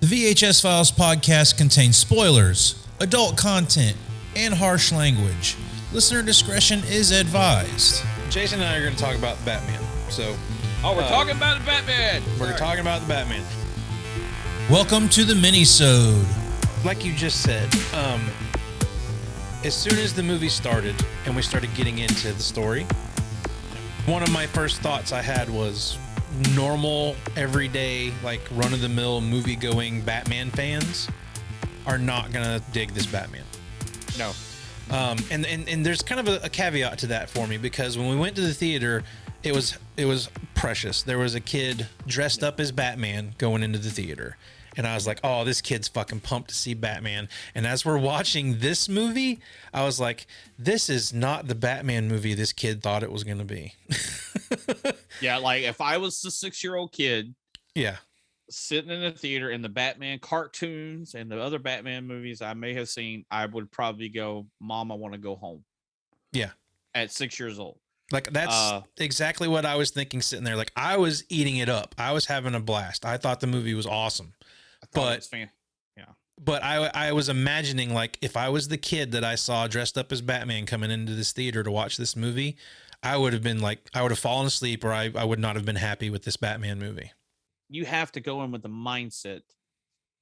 The VHS Files podcast contains spoilers, adult content, and harsh language. Listener discretion is advised. Jason and I are going to talk about Batman. We're talking about the Batman. We're talking about the Batman. Welcome to the mini-sode. Like you just said, as soon as the movie started and we started getting into the story, one of my first thoughts I had was normal, everyday, like run-of-the-mill movie-going Batman fans are not gonna dig this Batman. No. And there's kind of a caveat to that for me, because when we went to the theater, it was precious. There was a kid dressed up as Batman going into the theater. And I was like, oh, this kid's fucking pumped to see Batman. And as we're watching this movie, I was like, this is not the Batman movie this kid thought it was going to be. Yeah, like if I was the 6-year-old kid, yeah, sitting in the theater and the Batman cartoons and the other Batman movies I may have seen, I would probably go, Mom, I want to go home. Yeah. At 6 years old. Like that's exactly what I was thinking sitting there. Like I was eating it up. I was having a blast. I thought the movie was awesome. But I was imagining, like, if I was the kid that I saw dressed up as Batman coming into this theater to watch this movie, I would have been like, I would have fallen asleep, or I would not have been happy with this Batman movie. You have to go in with the mindset.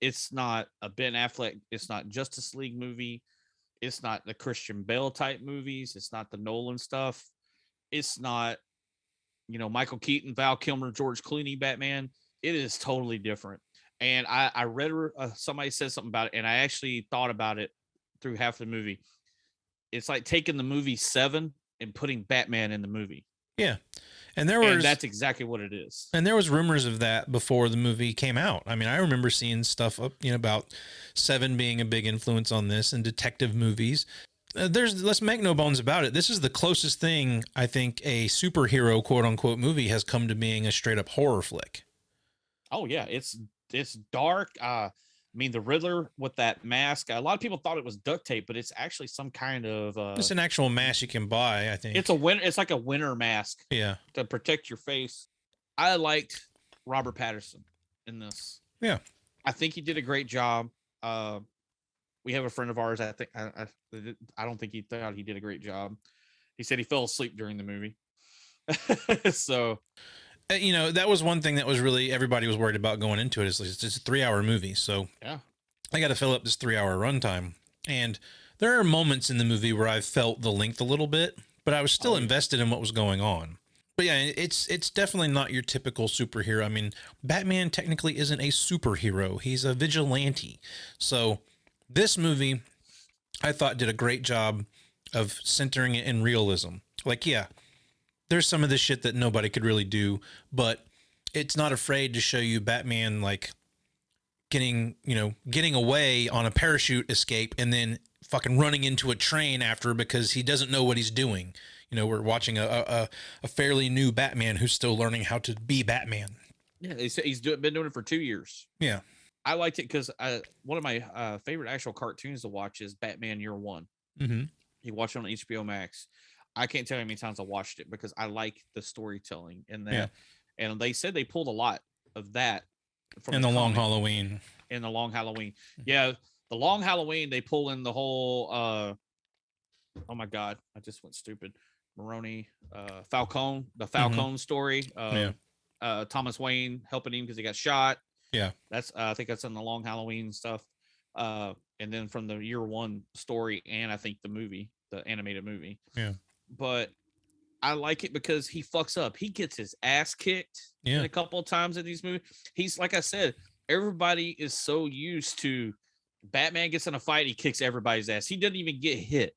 It's not a Ben Affleck. It's not Justice League movie. It's not the Christian Bale type movies. It's not the Nolan stuff. It's not, Michael Keaton, Val Kilmer, George Clooney Batman. It is totally different. And I read somebody said something about it, and I actually thought about it through half the movie. It's like taking the movie Seven and putting Batman in the movie. Yeah. And that's exactly what it is. And there was rumors of that before the movie came out. I mean, I remember seeing stuff up, about Seven being a big influence on this, and detective movies. Let's make no bones about it. This is the closest thing I think a superhero quote unquote movie has come to being a straight up horror flick. Oh yeah. It's dark. The Riddler with that mask. A lot of people thought it was duct tape, but it's actually some kind of. It's an actual mask you can buy. I think it's like a winter mask. Yeah, to protect your face. I liked Robert Pattinson in this. Yeah, I think he did a great job. We have a friend of ours. I don't think he thought he did a great job. He said he fell asleep during the movie. So. That was one thing that was really, everybody was worried about going into it. It's just a 3-hour movie. So yeah, I got to fill up this 3-hour runtime. And there are moments in the movie where I felt the length a little bit, but I was still invested in what was going on. But yeah, it's definitely not your typical superhero. I mean, Batman technically isn't a superhero. He's a vigilante. So this movie, I thought, did a great job of centering it in realism. Like, yeah, there's some of this shit that nobody could really do, but it's not afraid to show you Batman like getting away on a parachute escape and then fucking running into a train after because he doesn't know what he's doing. We're watching a fairly new Batman who's still learning how to be Batman. Yeah, he's been doing it for 2 years. Yeah, I liked it because one of my favorite actual cartoons to watch is Batman Year One. Mm-hmm. You watch it on HBO Max. I can't tell you how many times I watched it because I like the storytelling in that. Yeah. And they said they pulled a lot of that from the Long Halloween. In the Long Halloween. Yeah. The Long Halloween, they pull in the whole, oh my God, I just went stupid. Maroni, Falcone, the Falcone story. Thomas Wayne helping him because he got shot. Yeah. That's, I think that's in the Long Halloween stuff. And then from the Year One story, and I think the movie, the animated movie. Yeah. But I like it because he fucks up. He gets his ass kicked a couple of times in these movies. He's, like I said, everybody is so used to Batman gets in a fight, he kicks everybody's ass. He doesn't even get hit.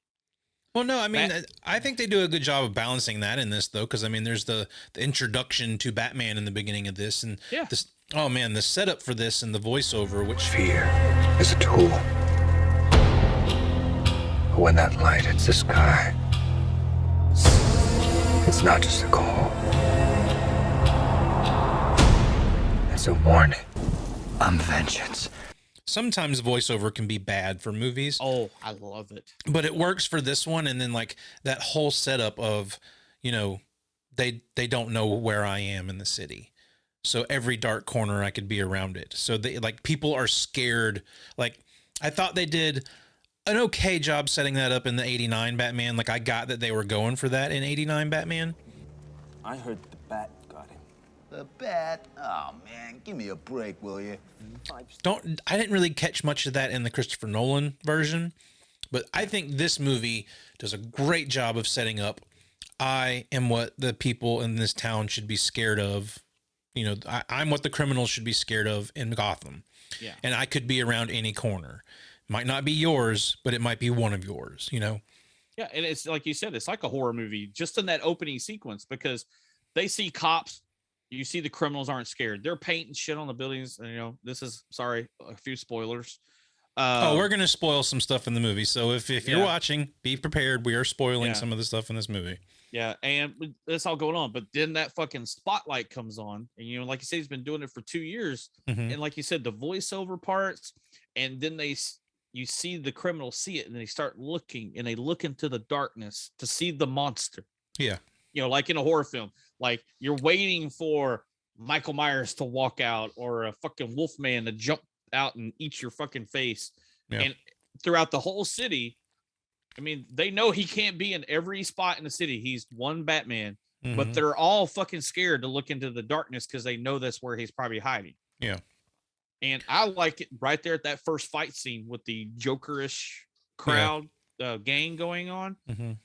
Well, no, I mean, I think they do a good job of balancing that in this, though, because, I mean, there's the introduction to Batman in the beginning of this, and this, oh, man, the setup for this and the voiceover, which... Fear is a tool. But when that light hits the sky, it's not just a call. It's a warning. I'm vengeance. Sometimes voiceover can be bad for movies. Oh, I love it. But it works for this one. And then like that whole setup of, they don't know where I am in the city. So every dark corner I could be around it. So they like people are scared. Like I thought they did an okay job setting that up in the 89 Batman. Like I got that they were going for that in 89 Batman. I heard the Bat got him. The Bat? Oh, man, give me a break, will you? I didn't really catch much of that in the Christopher Nolan version, but I think this movie does a great job of setting up I am what the people in this town should be scared of. You know, I'm what the criminals should be scared of in Gotham. Yeah. And I could be around any corner. Might not be yours, but it might be one of yours, you know? Yeah. And it's like you said, it's like a horror movie just in that opening sequence, because they see cops. You see the criminals aren't scared. They're painting shit on the buildings. And, you know, this is, sorry, a few spoilers. We're going to spoil some stuff in the movie. So if you're Yeah. watching, be prepared. We are spoiling Yeah. some of the stuff in this movie. Yeah, and that's all going on. But then that fucking spotlight comes on, and you know, like you said, he's been doing it for 2 years. Mhm. And like you said, the voiceover parts, and then you see the criminals see it, and they start looking, and they look into the darkness to see the monster. Yeah. You know, like in a horror film, like you're waiting for Michael Myers to walk out or a fucking Wolfman to jump out and eat your fucking face. Yeah. And throughout the whole city, I mean, they know he can't be in every spot in the city. He's one Batman, but Mhm. they're all fucking scared to look into the darkness because they know that's where he's probably hiding. Yeah. And I like it right there at that first fight scene with the Jokerish crowd gang going on. Mhm.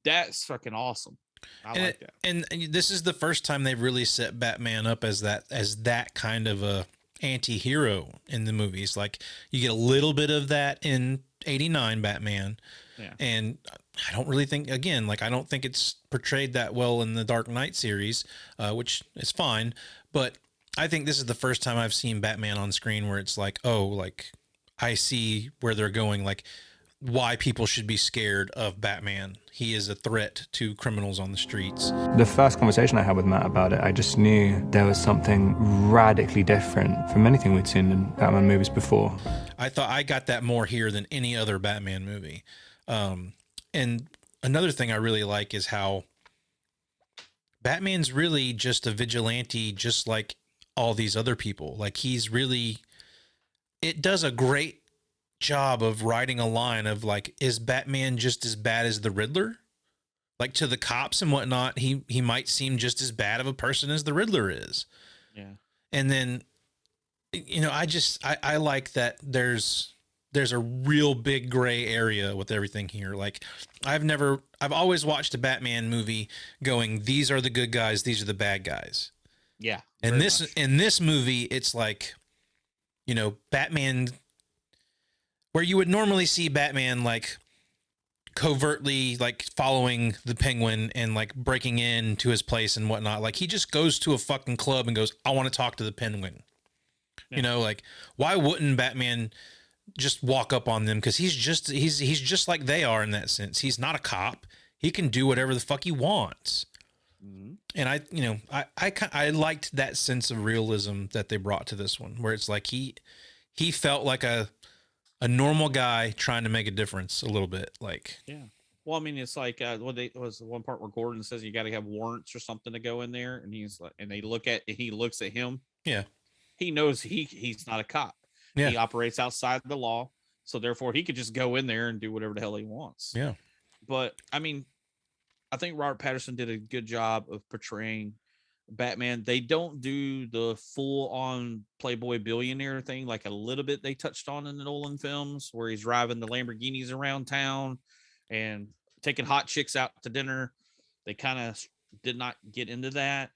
That's fucking awesome. I like that. And this is the first time they've really set Batman up as that kind of a anti-hero in the movies. Like you get a little bit of that in 89 Batman. Yeah. And I don't really think, again, like I don't think it's portrayed that well in the Dark Knight series, which is fine. But I think this is the first time I've seen Batman on screen where it's like, oh, like I see where they're going, like why people should be scared of Batman. He is a threat to criminals on the streets. The first conversation I had with Matt about it, I just knew there was something radically different from anything we'd seen in Batman movies before. I thought I got that more here than any other Batman movie. And another thing I really like is how Batman's really just a vigilante, just like all these other people. Like he's really, it does a great job of writing a line of like, is Batman just as bad as the Riddler? Like to the cops and whatnot, he might seem just as bad of a person as the Riddler is. Yeah. And then, you know, I like that there's a real big gray area with everything here. Like I've always watched a Batman movie going, these are the good guys, these are the bad guys. Yeah. And very much. in this movie, it's like, you know, Batman, where you would normally see Batman like covertly like following the Penguin and like breaking into his place and whatnot. Like he just goes to a fucking club and goes, I want to talk to the Penguin. Yeah. You know, like why wouldn't Batman just walk up on them? Because he's just like they are in that sense. He's not a cop. He can do whatever the fuck he wants. Mhm. And I liked that sense of realism that they brought to this one, where it's like he felt like a normal guy trying to make a difference a little bit. Like, Yeah. Well, I mean, it's like was the one part where Gordon says you got to have warrants or something to go in there, and he's like, and he looks at him. yeah, He knows he's not a cop. Yeah. He operates outside the law, so therefore he could just go in there and do whatever the hell he wants. yeah, But I mean, I think Robert Pattinson did a good job of portraying Batman. They don't do the full on Playboy billionaire thing, like a little bit they touched on in the Nolan films, where he's driving the Lamborghinis around town and taking hot chicks out to dinner. They kind of did not get into that.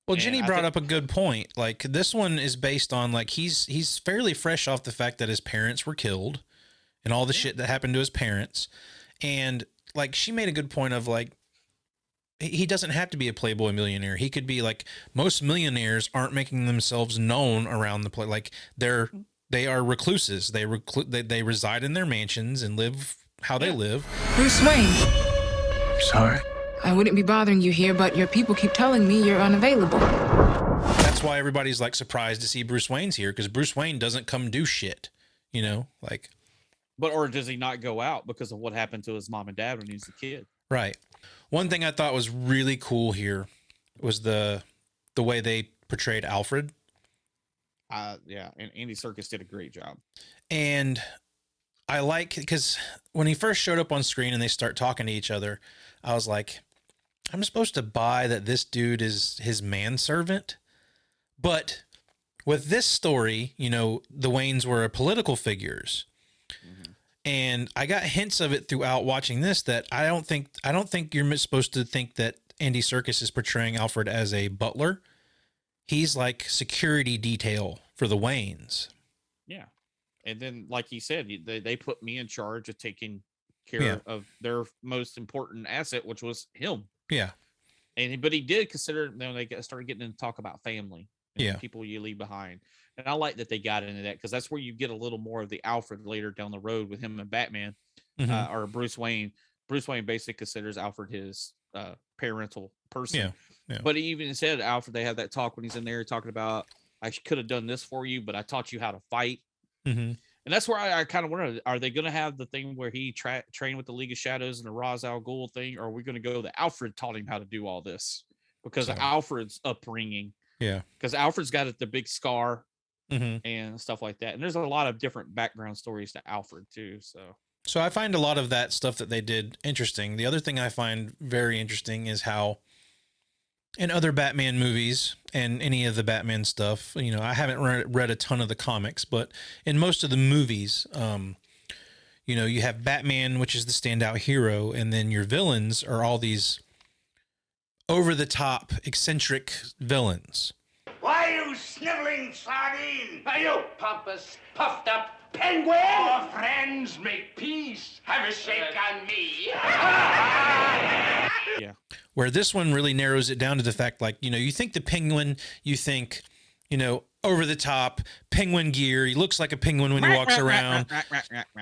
Well, And Jenny I brought think- up a good point. Like this one is based on like he's fairly fresh off the fact that his parents were killed and all the shit that happened to his parents. And like she made a good point of like he doesn't have to be a Playboy millionaire. He could be like most millionaires aren't making themselves known around the place. Like they are recluses. They reside in their mansions and live how they live. Bruce Wayne, Sorry? I wouldn't be bothering you here, but your people keep telling me you're unavailable. That's why everybody's like surprised to see Bruce Wayne's here, because Bruce Wayne doesn't come do shit. You know, like But or does he not go out because of what happened to his mom and dad when he was a kid? right. One thing I thought was really cool here was the way they portrayed Alfred. Yeah, and Andy Serkis did a great job. And I like, because when he first showed up on screen and they start talking to each other, I was like, I'm supposed to buy that this dude is his manservant. But with this story, you know, the Waynes were political figures. Mm-hmm. And I got hints of it throughout watching this that I don't think you're supposed to think that Andy Serkis is portraying Alfred as a butler. He's like security detail for the Waynes. Yeah. And then, like he said, they put me in charge of taking care of their most important asset, which was him. Yeah. But he did consider, you know, they started getting into talk about family. And people you leave behind. And I like that they got into that, because that's where you get a little more of the Alfred later down the road with him and Batman, or Bruce Wayne. Bruce Wayne basically considers Alfred his parental person. Yeah. But he even said, Alfred, they had that talk when he's in there talking about, I could have done this for you, but I taught you how to fight. Mm-hmm. And that's where I kind of wonder, are they going to have the thing where he trained with the League of Shadows and the Ra's al Ghul thing? Or are we going to go that Alfred taught him how to do all this because of Alfred's upbringing? Yeah. Because Alfred's got the big scar and stuff like that. And there's a lot of different background stories to Alfred too. So I find a lot of that stuff that they did interesting. The other thing I find very interesting is how in other Batman movies and any of the Batman stuff, you know, I haven't read a ton of the comics, but in most of the movies, you know, you have Batman, which is the standout hero, and then your villains are all these over-the-top, eccentric villains. Why, you sniveling sardine? Are you pompous, puffed-up penguin? Our friends make peace. Have a shake on me. yeah. Where this one really narrows it down to the fact, like, you know, you think the Penguin, you think, you know, over-the-top penguin gear. He looks like a penguin when he walks around.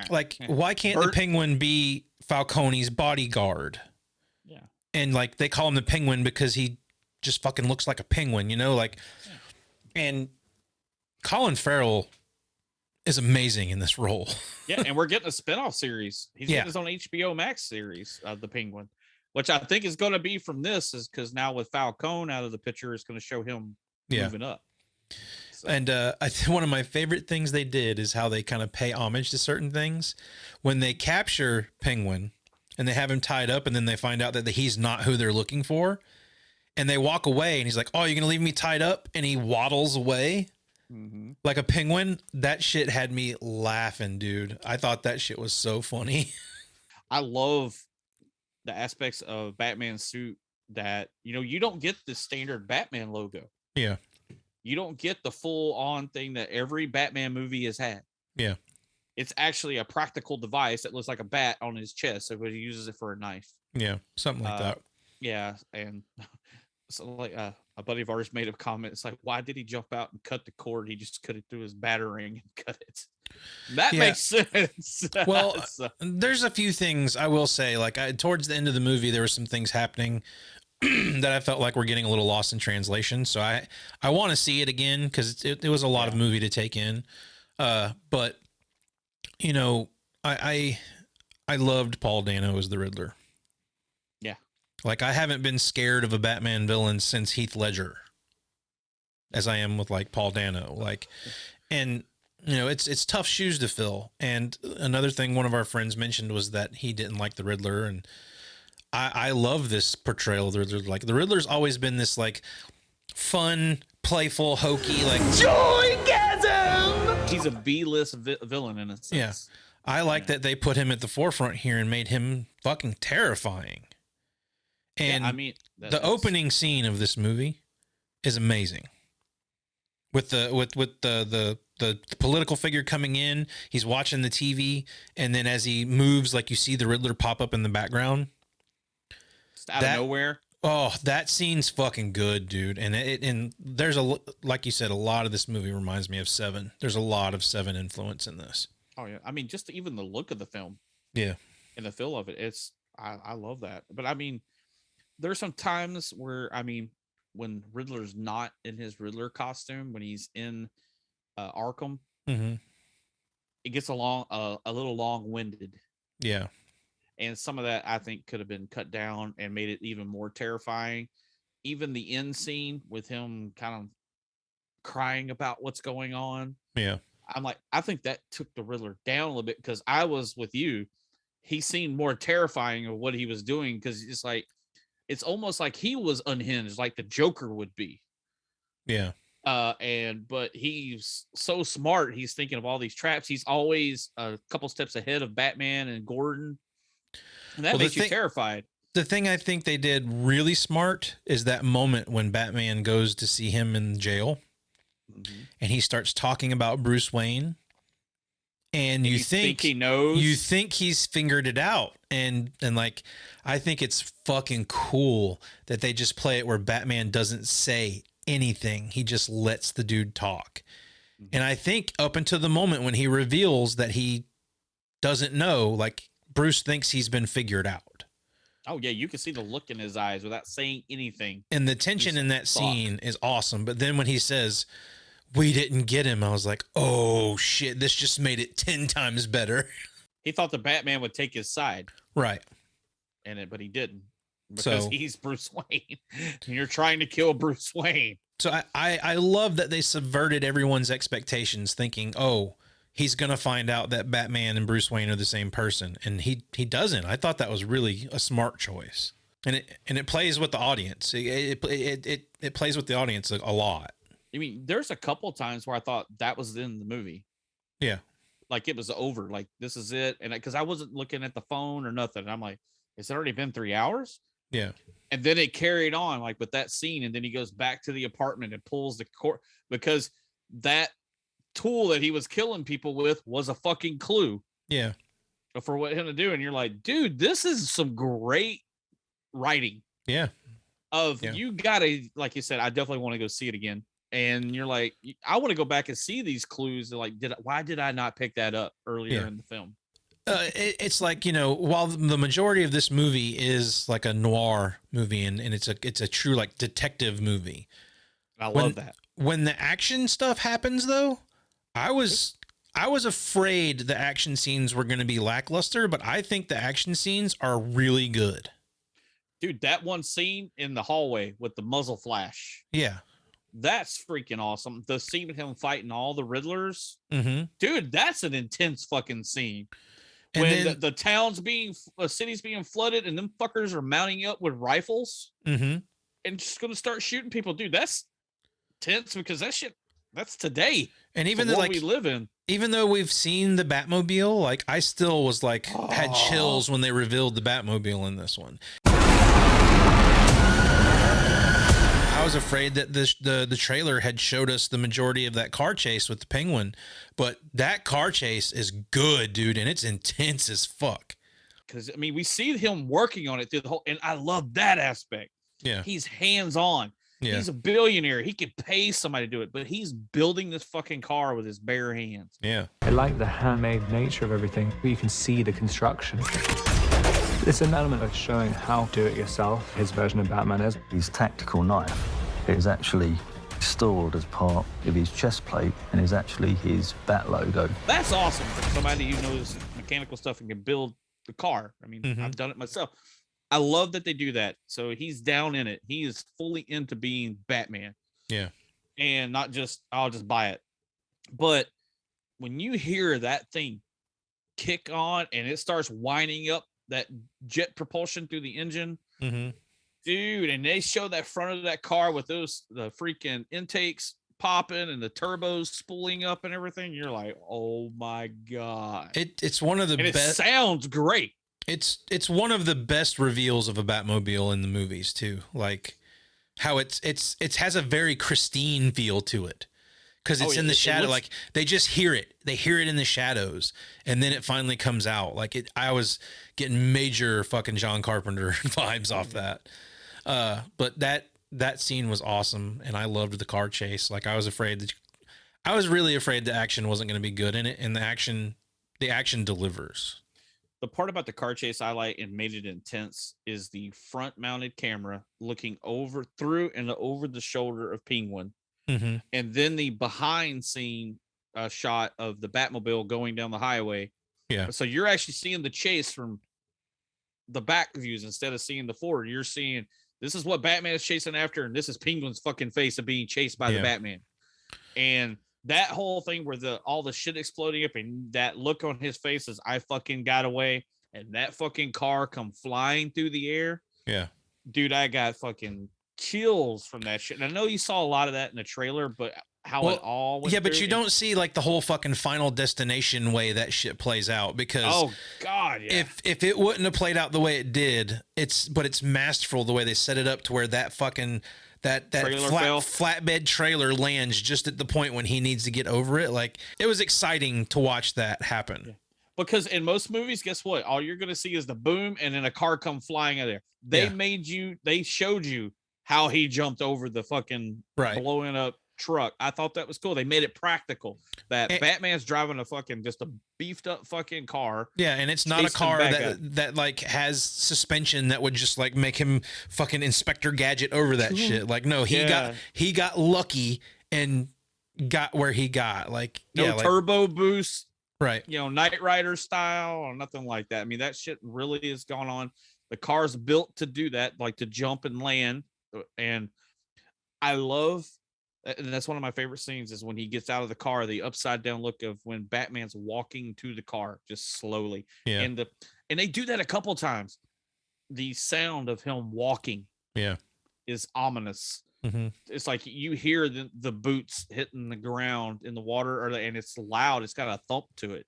Like, why can't the Penguin be Falcone's bodyguard? Yeah. And like they call him the Penguin because he just fucking looks like a penguin, you know, like, and Colin Farrell is amazing in this role. Yeah. And we're getting a spinoff series. He's getting his own HBO Max series of the Penguin, which I think is going to be from this, is because now with Falcone out of the picture, it's going to show him moving up. So. And I think one of my favorite things they did is how they kind of pay homage to certain things when they capture Penguin and they have him tied up, and then they find out that he's not who they're looking for. And they walk away, and he's like, oh, you're going to leave me tied up? And he waddles away like a penguin. That shit had me laughing, dude. I thought that shit was so funny. I love the aspects of Batman's suit that, you know, you don't get the standard Batman logo. Yeah. You don't get the full on thing that every Batman movie has had. Yeah. It's actually a practical device that looks like a bat on his chest, so he uses it for a knife. Yeah, something like that. Yeah, and so like a buddy of ours made a comment. It's like, why did he jump out and cut the cord? He just cut it through his battering and cut it. That makes sense. Well, there's a few things I will say. Like towards the end of the movie, there were some things happening that I felt like we're getting a little lost in translation. So I want to see it again because it was a lot of movie to take in. But you know, I loved Paul Dano as the Riddler. Yeah. Like I haven't been scared of a Batman villain since Heath Ledger as I am with like Paul Dano. Like, and you know, it's tough shoes to fill. And another thing one of our friends mentioned was that he didn't like the Riddler. And I love this portrayal of the Riddler. Like the Riddler's always been this like fun, playful, hokey, like Joygasm! He's a B-list villain in a sense. Yeah. I like that they put him at the forefront here and made him fucking terrifying. And I mean, the opening scene of this movie is amazing. With the political figure coming in, he's watching the TV, and then as he moves, like you see the Riddler pop up in the background. Just out of nowhere. Oh, that scene's fucking good, dude. And there's like you said, a lot of this movie reminds me of Seven. There's a lot of Seven influence in this. Oh yeah, I mean, just even the look of the film. Yeah. And the feel of it, I love that. But I mean, there's some times where, I mean, when Riddler's not in his Riddler costume, when he's in Arkham, it gets a little long-winded. Yeah. And some of that I think could have been cut down and made it even more terrifying. Even the end scene with him kind of crying about what's going on. Yeah. I'm like, I think that took the Riddler down a little bit because I was with you. He seemed more terrifying of what he was doing because it's like, it's almost like he was unhinged, like the Joker would be. Yeah. But he's so smart. He's thinking of all these traps. He's always a couple steps ahead of Batman and Gordon. And that makes you terrified. The thing I think they did really smart is that moment when Batman goes to see him in jail and he starts talking about Bruce Wayne. And you think he knows, you think he's figured it out. And like, I think it's fucking cool that they just play it where Batman doesn't say anything. He just lets the dude talk. And I think up until the moment when he reveals that he doesn't know, like Bruce thinks he's been figured out. Oh yeah. You can see the look in his eyes without saying anything. And the tension in that scene is awesome. But then when he says, we didn't get him, I was like, oh shit, this just made it 10 times better. He thought the Batman would take his side. Right. But he didn't. Because So he's Bruce Wayne. And you're trying to kill Bruce Wayne. So I love that they subverted everyone's expectations, thinking, oh, he's going to find out that Batman and Bruce Wayne are the same person. And he doesn't. I thought that was really a smart choice. And it plays with the audience. It plays with the audience a lot. I mean, there's a couple times where I thought that was in the movie. Yeah. Like it was over. Like, this is it. And because I wasn't looking at the phone or nothing. And I'm like, it's already been 3 hours? Yeah. And then it carried on like with that scene. And then he goes back to the apartment and pulls the cord because that tool that he was killing people with was a fucking clue. Yeah. For what him to do. And you're like, dude, this is some great writing. Yeah. You gotta, like you said, I definitely want to go see it again. And you're like, I want to go back and see these clues. Like, why did I not pick that up earlier in the film? It's like, while the majority of this movie is like a noir movie and it's a true like detective movie. I love that. When the action stuff happens though, I was afraid the action scenes were going to be lackluster, but I think the action scenes are really good. Dude, that one scene in the hallway with the muzzle flash. Yeah. That's freaking awesome. The scene with him fighting all the Riddlers. Mm-hmm. Dude, that's an intense fucking scene. And when then, the town's city's being flooded and them fuckers are mounting up with rifles and just going to start shooting people. Dude, that's tense because that's today. And even though we live in. Even though we've seen the Batmobile, like I still was like, had chills when they revealed the Batmobile in this one. I was afraid that the trailer had showed us the majority of that car chase with the Penguin, but that car chase is good, dude, and it's intense as fuck. Because I mean, we see him working on it through the whole, and I love that aspect. Yeah, he's hands-on. Yeah. He's a billionaire. He could pay somebody to do it, but he's building this fucking car with his bare hands. Yeah, I like the handmade nature of everything. You can see the construction. It's an element of showing how do-it-yourself his version of Batman is. His tactical knife is actually stored as part of his chest plate and is actually his Bat logo. That's awesome for somebody who knows mechanical stuff and can build the car. I mean, I've done it myself. I love that they do that. So he's down in it. He is fully into being Batman. Yeah. And not just, I'll just buy it. But when you hear that thing kick on and it starts winding up that jet propulsion through the engine, dude, and they show that front of that car with the freaking intakes popping and the turbos spooling up and everything, you're like, oh my God. It's one of the best. It sounds great. It's one of the best reveals of a Batmobile in the movies too. Like how it has a very Christine feel to it. Because it's in the shadow, like they just hear it. They hear it in the shadows, and then it finally comes out. Like I was getting major fucking John Carpenter vibes off that. But that scene was awesome, and I loved the car chase. Like I was really afraid the action wasn't going to be good in it, and the action delivers. The part about the car chase I like and made it intense is the front mounted camera looking over the shoulder of Penguin. And then the behind scene shot of the Batmobile going down the highway. Yeah. So you're actually seeing the chase from the back views instead of seeing the forward. You're seeing this is what Batman is chasing after, and this is Penguin's fucking face of being chased by the Batman. And that whole thing where all the shit exploding up and that look on his face is I fucking got away, and that fucking car come flying through the air. Yeah. Dude, I got fucking chills from that shit. And I know you saw a lot of that in the trailer, but how it all went but through, you don't see like the whole fucking Final Destination way that shit plays out, because oh god, yeah. if it wouldn't have played out the way it did, it's masterful the way they set it up to where that fucking that flatbed trailer lands just at the point when he needs to get over it. Like, it was exciting to watch that happen. Yeah. Because in most movies, guess what? All you're going to see is the boom and then a car come flying out of there. They showed you how he jumped over the fucking blowing up truck. I thought that was cool. They made it practical that Batman's driving just a beefed up fucking car. Yeah, and it's not a car that like has suspension that would just like make him fucking Inspector Gadget over that shit. Like, no, he got lucky and got where he got. Like, turbo boost. Right. Knight Rider style or nothing like that. I mean, that shit really is going on. The car's built to do that, like to jump and land. And I love, and that's one of my favorite scenes, is when he gets out of the car, the upside down look of when Batman's walking to the car just slowly. Yeah. And they do that a couple times. The sound of him walking is ominous. Mm-hmm. It's like you hear the boots hitting the ground in the water, and it's loud. It's got a thump to it.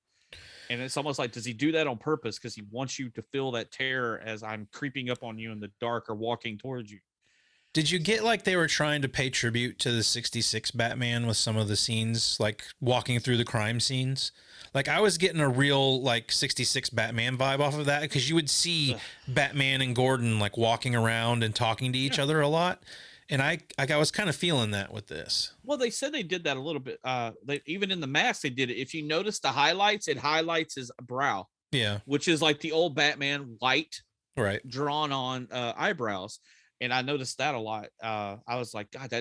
And it's almost like, does he do that on purpose? Because he wants you to feel that terror as I'm creeping up on you in the dark or walking towards you. Did you get like they were trying to pay tribute to the 66 Batman with some of the scenes, like walking through the crime scenes? Like, I was getting a real like 66 Batman vibe off of that, because you would see Batman and Gordon like walking around and talking to each other a lot. And I was kind of feeling that with this. Well, they said they did that a little bit. They even in the mask they did it. If you notice the highlights, it highlights his brow. Yeah. Which is like the old Batman white, right, drawn on eyebrows. And I noticed that a lot. I was like, God,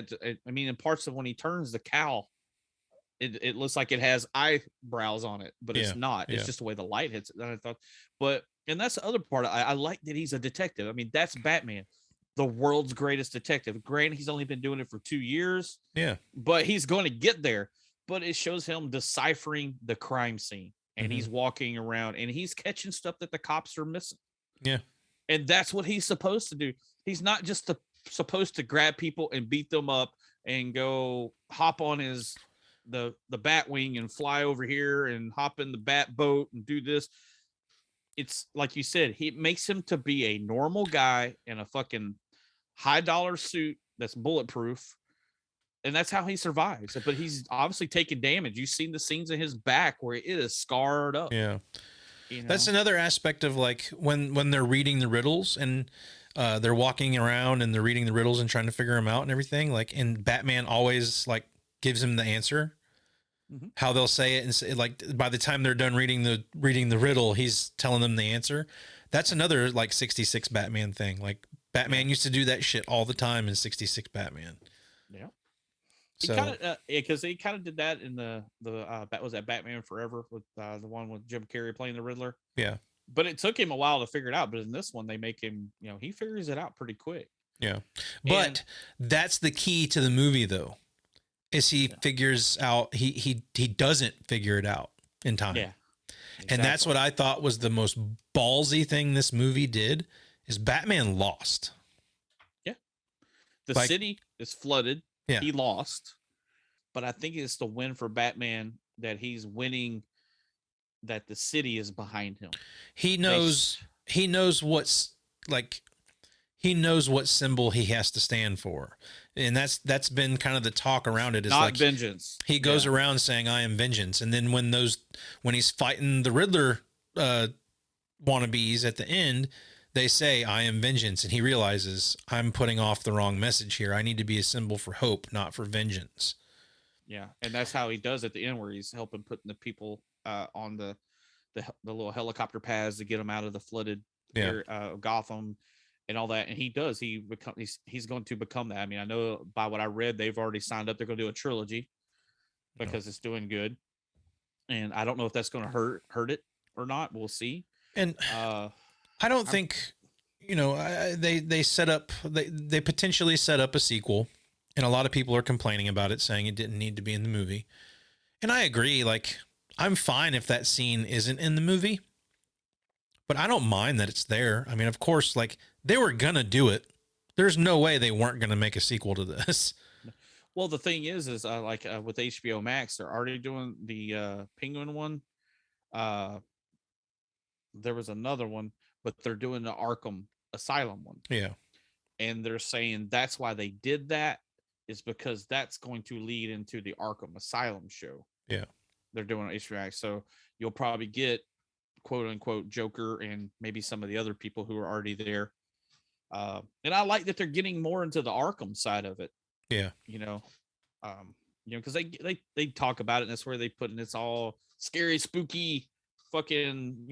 in parts of when he turns the cowl, it looks like it has eyebrows on it, but it's not. It's just the way the light hits it. And I thought, and that's the other part. I like that he's a detective. I mean, that's Batman, the world's greatest detective. Granted, he's only been doing it for 2 years. Yeah. But he's going to get there. But it shows him deciphering the crime scene. And he's walking around and he's catching stuff that the cops are missing. Yeah. And that's what he's supposed to do. He's not just supposed to grab people and beat them up and go hop on the Batwing and fly over here and hop in the Bat boat and do this. It's like you said, he makes him to be a normal guy in a fucking high dollar suit that's bulletproof. And that's how he survives. But he's obviously taking damage. You've seen the scenes in his back where it is scarred up. Yeah. That's another aspect of like when they're reading the riddles and they're walking around and they're reading the riddles and trying to figure them out and everything. Like, and Batman always like gives him the answer. How they'll say it, and say, like, by the time they're done reading the riddle, he's telling them the answer. That's another like 66 Batman thing. Like, Batman used to do that shit all the time in 66 Batman. Yeah. So because he kind of did that in the was that Batman Forever with the one with Jim Carrey playing the Riddler. Yeah. But it took him a while to figure it out. But in this one, they make him, he figures it out pretty quick. Yeah. But that's the key to the movie, though. Is he figures out, he doesn't figure it out in time. Yeah. Exactly. And that's what I thought was the most ballsy thing this movie did, is Batman lost. Yeah. The city is flooded. Yeah. He lost. But I think it's the win for Batman that he's winning, that the city is behind him. He knows what symbol he has to stand for. And that's been kind of the talk around it, is not like vengeance. He goes around saying, I am vengeance. And then when he's fighting the Riddler wannabes at the end, they say, I am vengeance. And he realizes, I'm putting off the wrong message here. I need to be a symbol for hope, not for vengeance. Yeah. And that's how he does at the end, where he's helping putting the people on the little helicopter pads to get them out of the flooded area of Gotham and all that. And he does. He's going to become that. I mean, I know by what I read, they've already signed up. They're going to do a trilogy because it's doing good. And I don't know if that's going to hurt it or not. We'll see. And I don't think, they set up, they potentially set up a sequel. And a lot of people are complaining about it, saying it didn't need to be in the movie. And I agree. Like, I'm fine if that scene isn't in the movie, but I don't mind that it's there. I mean, of course, like, they were going to do it. There's no way they weren't going to make a sequel to this. Well, the thing is like with HBO Max, they're already doing the Penguin one. There was another one, but they're doing the Arkham Asylum one. Yeah. And they're saying that's why they did that, is because that's going to lead into the Arkham Asylum show. Yeah. They're doing on HBO Max. So you'll probably get quote unquote Joker and maybe some of the other people who are already there. And I like that they're getting more into the Arkham side of it. Yeah. Because they talk about it, and that's where they put in, it's all scary, spooky, fucking,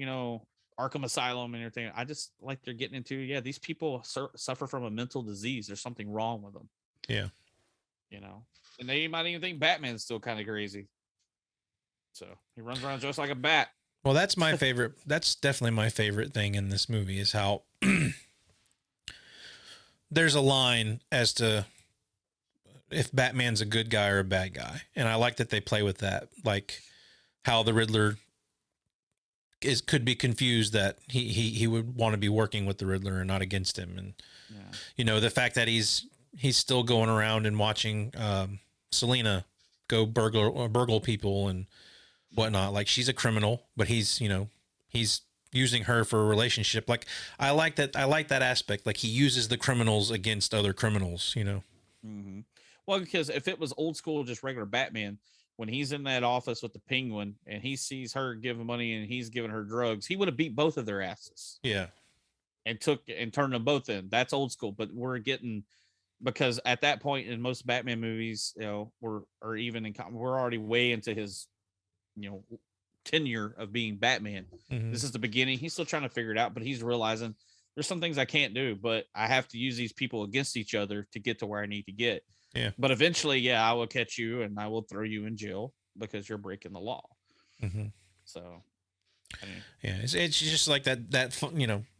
Arkham Asylum and everything. I just like they're getting into, these people suffer from a mental disease. There's something wrong with them. Yeah. And they might even think Batman's still kind of crazy. So he runs around just like a bat. Well, that's my favorite. That's definitely my favorite thing in this movie is how there's a line as to if Batman's a good guy or a bad guy. And I like that they play with that, like how the Riddler could be confused that he would want to be working with the Riddler and not against him. And, the fact that he's still going around and watching Selena go burgle people and whatnot. Like, she's a criminal, but he's using her for a relationship. Like, I like that aspect. Like, he uses the criminals against other criminals, Mm-hmm. Well, because if it was old school, just regular Batman, when he's in that office with the Penguin and he sees her giving money and he's giving her drugs, he would have beat both of their asses. Yeah. And turned them both in. That's old school. But we're getting, because at that point in most Batman movies, we're already way into his, tenure of being Batman. Mm-hmm. This is the beginning. He's still trying to figure it out, but he's realizing there's some things I can't do, but I have to use these people against each other to get to where I need to get. Yeah. But eventually, I will catch you and I will throw you in jail because you're breaking the law. Mm-hmm. So, it's just like that,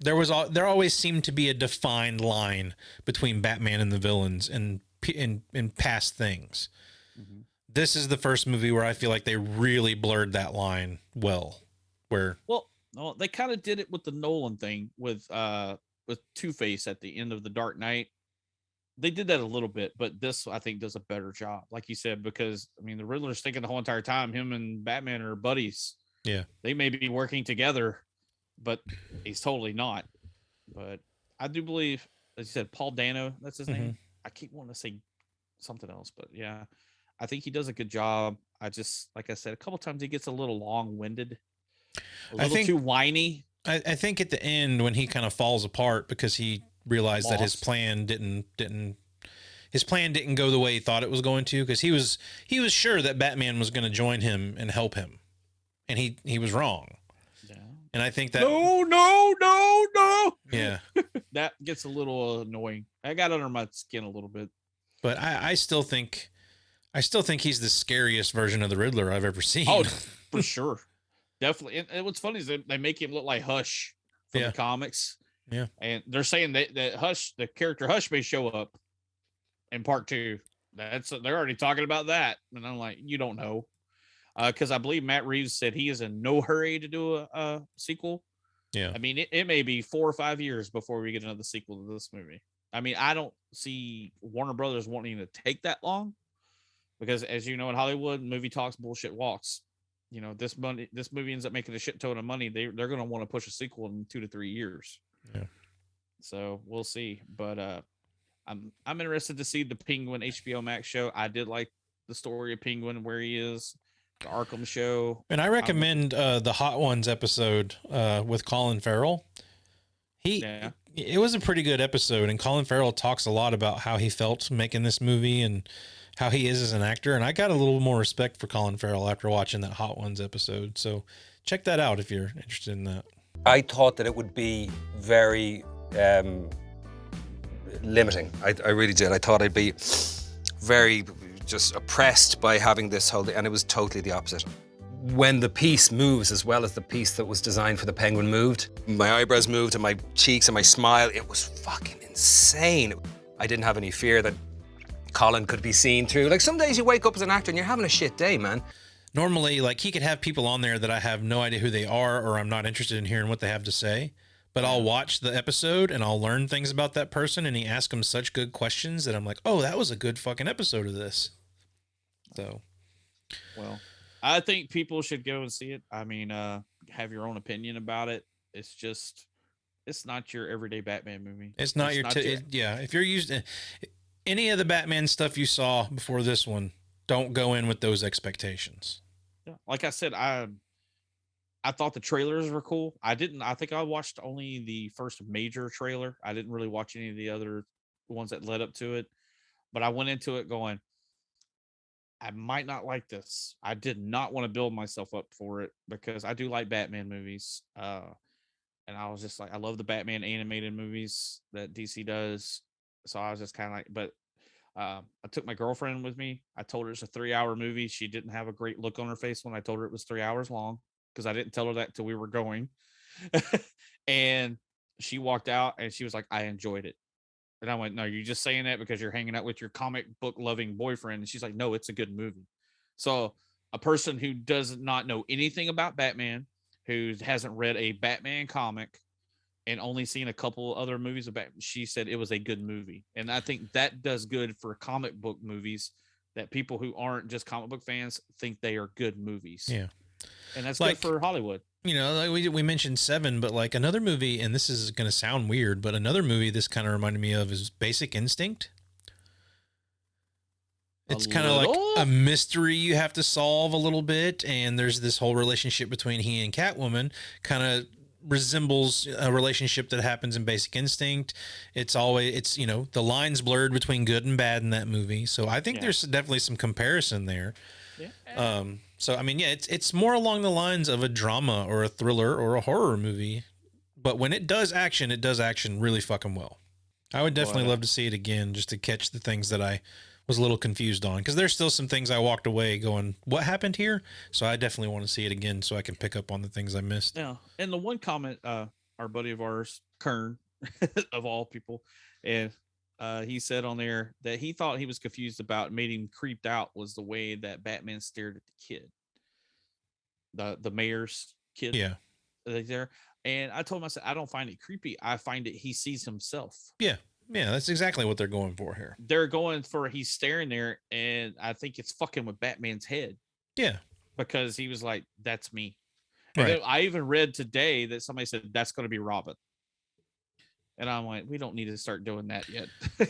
there always seemed to be a defined line between Batman and the villains and in past things. Mm-hmm. This is the first movie where I feel like they really blurred that line well, well, they kind of did it with the Nolan thing with Two-Face at the end of The Dark Knight. They did that a little bit, but this, I think, does a better job, like you said, because the Riddler's thinking the whole entire time him and Batman are buddies. Yeah, they may be working together, but he's totally not. But I do believe, as you said, Paul Dano, that's his name. I keep wanting to say something else, but yeah, I think he does a good job. I just, like I said, a couple times he gets a little long-winded, a little too whiny. I think at the end when he kind of falls apart because he realized that his plan didn't go the way he thought it was going to, because he was sure that Batman was going to join him and help him, and he was wrong. Yeah. And I think that no. Yeah. That gets a little annoying. I got under my skin a little bit. But I still think he's the scariest version of the Riddler I've ever seen. Oh, for sure. Definitely. And what's funny is they make him look like Hush from the comics. Yeah. And they're saying that Hush, the character Hush, may show up in part 2. They're already talking about that. And I'm like, you don't know. Because I believe Matt Reeves said he is in no hurry to do a sequel. Yeah. It may be 4 or 5 years before we get another sequel to this movie. I don't see Warner Brothers wanting to take that long, because as you know, in Hollywood, movie talks, bullshit walks. This movie ends up making a shit ton of money. They're going to want to push a sequel in 2 to 3 years. Yeah. So we'll see. But I'm interested to see the Penguin HBO Max show. I did like the story of Penguin, where he is, the Arkham show. And I recommend the Hot Ones episode with Colin Farrell. It was a pretty good episode, and Colin Farrell talks a lot about how he felt making this movie and how he is as an actor. And I got a little more respect for Colin Farrell after watching that Hot Ones episode. So check that out if you're interested in that. I thought that it would be very limiting. I really did. I thought I'd be very just oppressed by having this whole thing, and it was totally the opposite. When the piece moves as well as the piece that was designed for the Penguin moved, my eyebrows moved and my cheeks and my smile, it was fucking insane. I didn't have any fear that Colin could be seen through. Like, some days you wake up as an actor and you're having a shit day, man. Normally, like, he could have people on there that I have no idea who they are, or I'm not interested in hearing what they have to say. But I'll watch the episode and I'll learn things about that person, and he asks them such good questions that I'm like, oh, that was a good fucking episode of this. So, well, I think people should go and see it. I mean, have your own opinion about it. It's not your everyday Batman movie. It's not yeah. If you're using any of the Batman stuff you saw before this one, don't go in with those expectations. Yeah. Like I said, I thought the trailers were cool. I think I watched only the first major trailer. I didn't really watch any of the other ones that led up to it. But I went into it going, I might not like this. I did not want to build myself up for it because I do like Batman movies. And I was just like, I love the Batman animated movies that DC does. So I was just kind of like, but I took my girlfriend with me. I told her it's a 3-hour movie. She didn't have a great look on her face when I told her it was 3 hours long, because I didn't tell her that till we were going. And she walked out and she was like, I enjoyed it. And I went, no, you're just saying that because you're hanging out with your comic book loving boyfriend. And she's like, no, it's a good movie. So a person who does not know anything about Batman, who hasn't read a Batman comic and only seen a couple other movies of Batman, she said it was a good movie. And I think that does good for comic book movies, that people who aren't just comic book fans think they are good movies. Yeah. And that's like, good for Hollywood. You know, like we mentioned Seven, but like another movie, and this is going to sound weird, but another movie this kind of reminded me of is Basic Instinct. It's kind of like a mystery you have to solve a little bit, and there's this whole relationship between he and Catwoman, kind of resembles a relationship that happens in Basic Instinct. It's you know, the lines blurred between good and bad in that movie, so I think there's definitely some comparison there. Yeah. So I mean, yeah, it's more along the lines of a drama or a thriller or a horror movie, but when it does action really fucking well. I would definitely love to see it again, just to catch the things that I was a little confused on, because there's still some things I walked away going, what happened here? So I definitely want to see it again so I can pick up on the things I missed. Yeah. And the one comment, our buddy of ours, Kern, of all people, and he said on there that he thought he was confused about, made him creeped out, was the way that Batman stared at the kid, the mayor's kid. Yeah. There. And I told him, I said, I don't find it creepy. I find it, he sees himself. Yeah. Yeah. That's exactly what they're going for here. They're going for, he's staring there. And I think it's fucking with Batman's head. Yeah. Because he was like, that's me. Right. And I even read today that somebody said that's going to be Robin. And I'm like, we don't need to start doing that yet.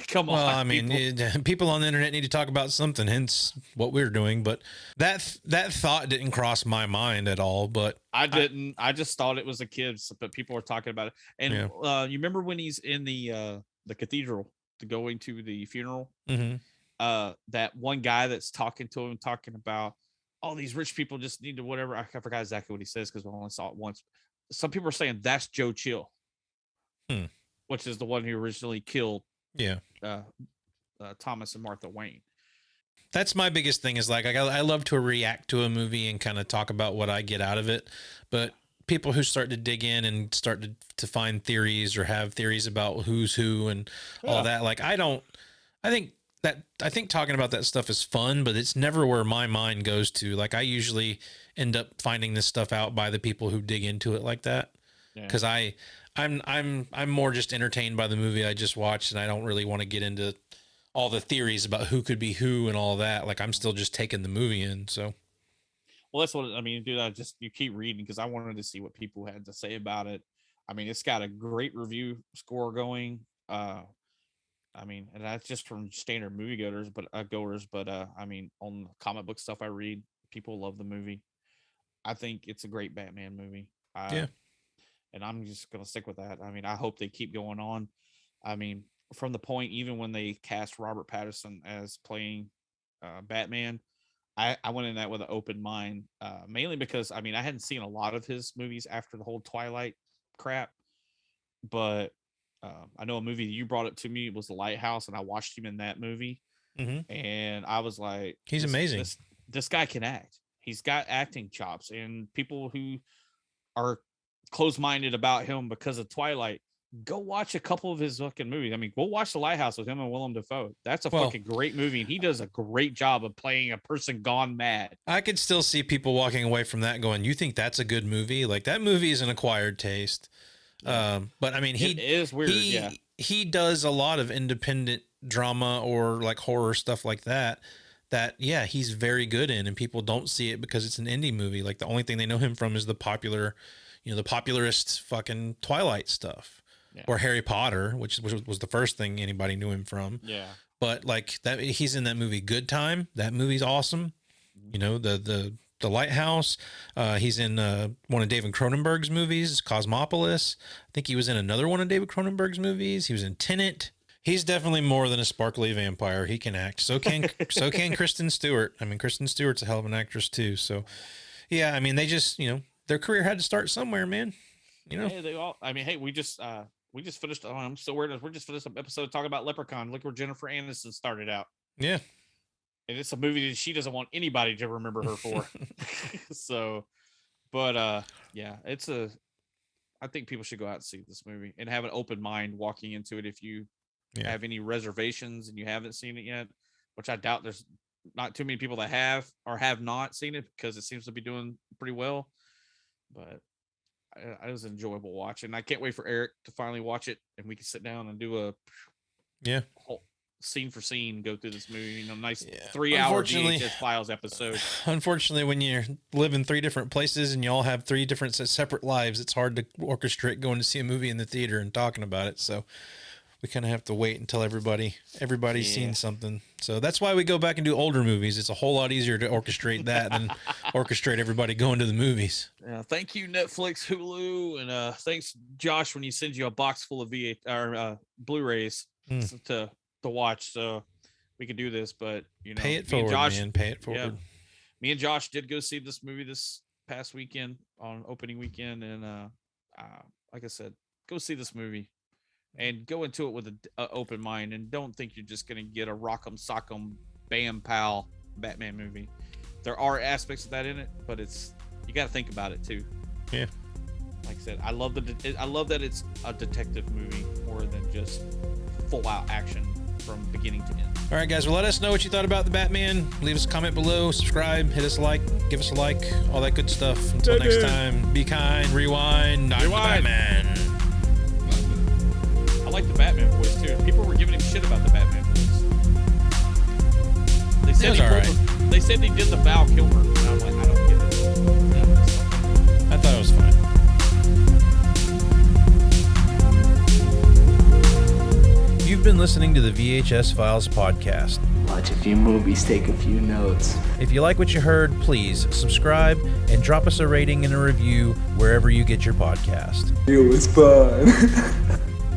Come on. Well, I mean, people on the internet need to talk about something, hence what we're doing. But that thought didn't cross my mind at all. But I didn't. I just thought it was the kids. But people were talking about it. And you remember when he's in the cathedral, going to the funeral? Mm-hmm. That one guy that's talking to him, talking about, oh, these rich people just need to whatever. I forgot exactly what he says because we only saw it once. Some people are saying that's Joe Chill. Which is the one who originally killed Thomas and Martha Wayne. That's my biggest thing, is like, I love to react to a movie and kind of talk about what I get out of it. But people who start to dig in and start to find theories or have theories about who's who and all that, like, I think talking about that stuff is fun, but it's never where my mind goes to. Like, I usually end up finding this stuff out by the people who dig into it like that. Because I'm more just entertained by the movie I just watched, and I don't really want to get into all the theories about who could be who and all that. Like, I'm still just taking the movie in. So, well, that's what I mean, dude. You keep reading because I wanted to see what people had to say about it. I mean, it's got a great review score going. I mean, and that's just from standard movie goers, but I mean, on the comic book stuff I read, people love the movie. I think it's a great Batman movie. And I'm just going to stick with that. I mean, I hope they keep going on. I mean, from the point, even when they cast Robert Pattinson as playing Batman, I went in that with an open mind, mainly because, I mean, I hadn't seen a lot of his movies after the whole Twilight crap. But I know a movie you brought up to me was The Lighthouse, and I watched him in that movie. Mm-hmm. And I was like, he's amazing. This guy can act. He's got acting chops, and people who are close-minded about him because of Twilight go watch a couple of his fucking movies. I mean, go watch The Lighthouse with him and Willem Dafoe. That's a fucking great movie, and he does a great job of playing a person gone mad. I could still see people walking away from that going, "You think that's a good movie? Like that movie is an acquired taste." But I mean, It is weird. He does a lot of independent drama or like horror stuff like that. Yeah, he's very good in, and people don't see it because it's an indie movie. Like the only thing they know him from is the popular, the popularist fucking Twilight stuff. Or Harry Potter, which was the first thing anybody knew him from. Yeah. But like that, he's in that movie Good Time. That movie's awesome. The Lighthouse. He's in one of David Cronenberg's movies, Cosmopolis. I think he was in another one of David Cronenberg's movies. He was in Tenet. He's definitely more than a sparkly vampire. He can act. So can Kristen Stewart. I mean, Kristen Stewart's a hell of an actress too. So yeah, I mean, they just their career had to start somewhere, man. Hey, they all. I mean, hey, we just finished. Oh, I'm so weird. We're just finished an episode talking about Leprechaun. Look where Jennifer Aniston started out. Yeah. And it's a movie that she doesn't want anybody to remember her for. So, but yeah, I think people should go out and see this movie and have an open mind walking into it. If you have any reservations and you haven't seen it yet, which I doubt there's not too many people that have or have not seen it because it seems to be doing pretty well. But it was an enjoyable watch, and I can't wait for Eric to finally watch it, and we can sit down and do a whole scene for scene go through this movie. Nice 3-hour VHS Files episode. Unfortunately, when you live in 3 different places and you all have 3 different separate lives, it's hard to orchestrate going to see a movie in the theater and talking about it. So we kind of have to wait until everybody's seen something. So that's why we go back and do older movies. It's a whole lot easier to orchestrate that than orchestrate everybody going to the movies. Yeah, thank you, Netflix, Hulu, and thanks, Josh, when he sends you a box full of Blu-rays to watch, so we can do this. But pay it forward, man. Pay it forward. Yeah, me and Josh did go see this movie this past weekend on opening weekend, and like I said, go see this movie. And go into it with an open mind, and don't think you're just going to get a rock'em sock'em bam pal Batman movie. There are aspects of that in it, but you got to think about it too. Yeah. Like I said, I love that it's a detective movie more than just full out action from beginning to end. All right, guys. Well, let us know what you thought about the Batman. Leave us a comment below. Subscribe. Hit us a like. Give us a like. All that good stuff. Until next time, be kind. Rewind. I'm the Batman. I like the Batman voice too. People were giving him shit about the Batman voice. They said they said he did the Val Kilmer, and I'm like, I don't get it. I thought it was fine. You've been listening to the VHS Files podcast. Watch a few movies, take a few notes. If you like what you heard, please subscribe and drop us a rating and a review wherever you get your podcast. It was fun.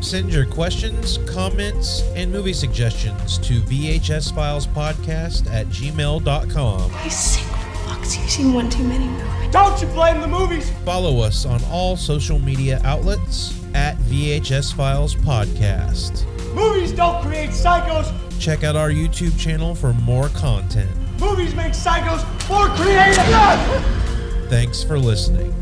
Send your questions, comments, and movie suggestions to vhsfilespodcast@gmail.com. You sick fucks, you've seen one too many movies. Don't you blame the movies! Follow us on all social media outlets at VHS Files Podcast. Movies don't create psychos! Check out our YouTube channel for more content. Movies make psychos more creative! Thanks for listening.